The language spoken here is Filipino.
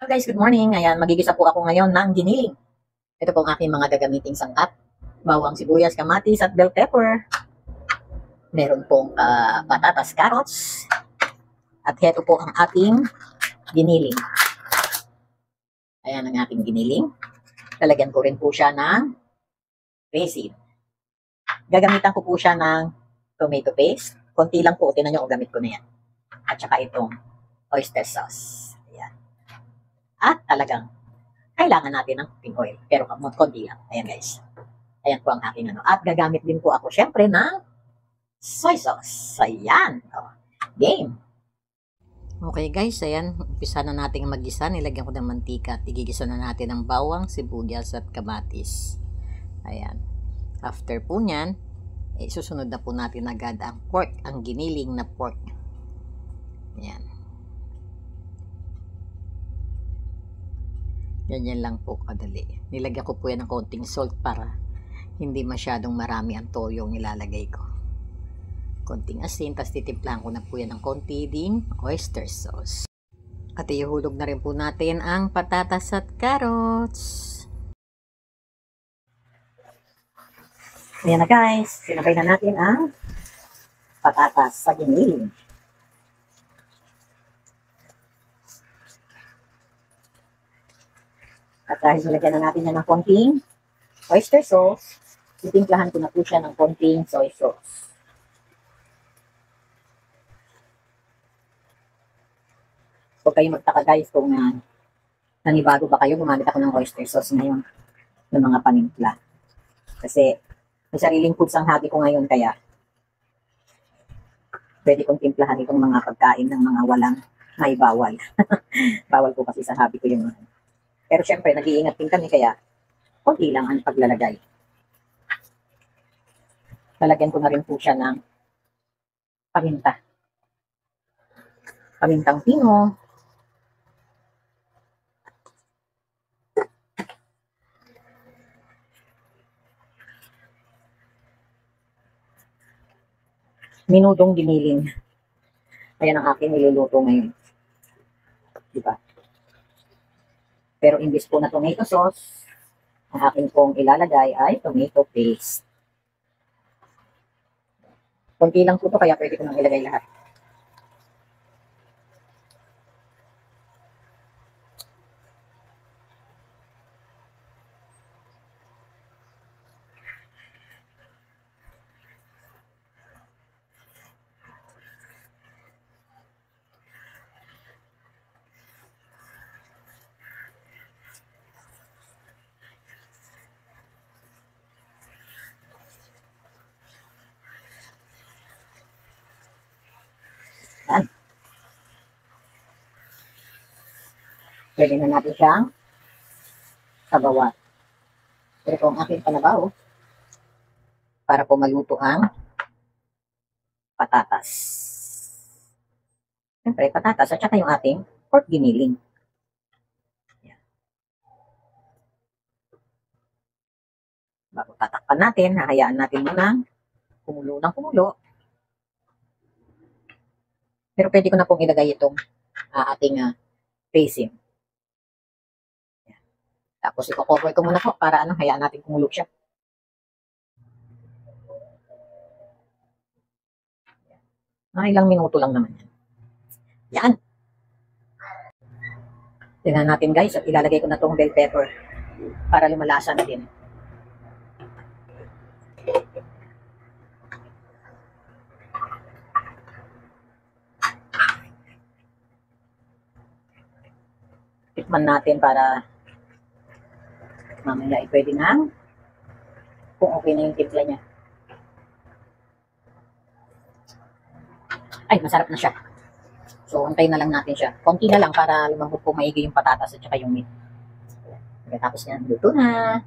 Hello guys, good morning. Ayan, magigisa po ako ngayon ng giniling. Ito po ang aking mga gagamiting sangkap. Bawang sibuyas, kamatis at bell pepper. Meron pong patatas, carrots. At ito po ang ating giniling. Ayan ang ating giniling. Lalagyan ko rin po siya ng resin. Gagamitan ko po siya ng tomato paste. Konti lang po, tinan nyo, gamit ko na yan. At saka itong oyster sauce. Ayan. At talagang kailangan natin ng cooking oil. Pero konti lang. Ayan guys. Ayan po ang aking ano. At gagamit din po ako syempre ng soy sauce. Ayan. Game. Okay guys, ayan. Umpisa na natin mag-gisa. Nilagyan ko ng mantika at igigisa na natin ang bawang, sibuyas at kamatis. Ayan. After po nyan, susunod na po natin agad ang pork, ang giniling na pork. Ayan. Ganyan lang po kadali. Nilagyan ko po yan ng konting salt para hindi masyadong marami ang toyong ilalagay ko. Konting asin, tapos titimplahan ko na po yan ng konti ding oyster sauce. At ihulog na rin po natin ang patatas at carrots. Ayan na guys, sinabay na natin ang patatas sa giniling. At dahil nilagyan na natin yan ng konting oyster sauce, titimplahan ko na po siya ng konting soy sauce. Huwag kayong magtaka guys kung nanibago ba kayo, gumamit ako ng oyster sauce ngayon ng mga panimpla. Kasi may sariling foods ang hobby ko ngayon, kaya pwede kong timplahan itong mga pagkain ng mga walang may bawal. Bawal po kasi sa hobby ko yung pero syempre, nag-iingat din kami, kaya konti lang ang paglalagay. Lalagyan ko na rin po siya ng paminta. Pamintang pino. Minudong giniling. Ayan ang aking niluluto ngayon. Diba? Pero imbis po na tomato sauce, ang aking pong ilalagay ay tomato paste. Konti lang po ito, kaya pwede ko nang ilagay lahat. Yan. Pwede na natin siyang sabawan. Pero kung aking panabaw, para po maluto ang patatas. Siyempre, patatas at saka yung ating pork giniling. Yan. Bago tatakpan natin, hahayaan natin muna kumulo ng kumulo. Pero pwede ko na pong ilagay itong ating resin. Tapos i-cover ko muna po para hayaan natin kumulo siya. Ilang minuto lang naman yan. Yan. Tingnan natin guys, at ilalagay ko na itong bell pepper para lumalasa na din. Tikman natin para mamaya pwede na kung okay na yung timpla niya. Ay, masarap na siya. So, antayin na lang natin siya. Konti na lang para lumambot po maigi yung patatas at saka yung meat. Tapos yan, luto na.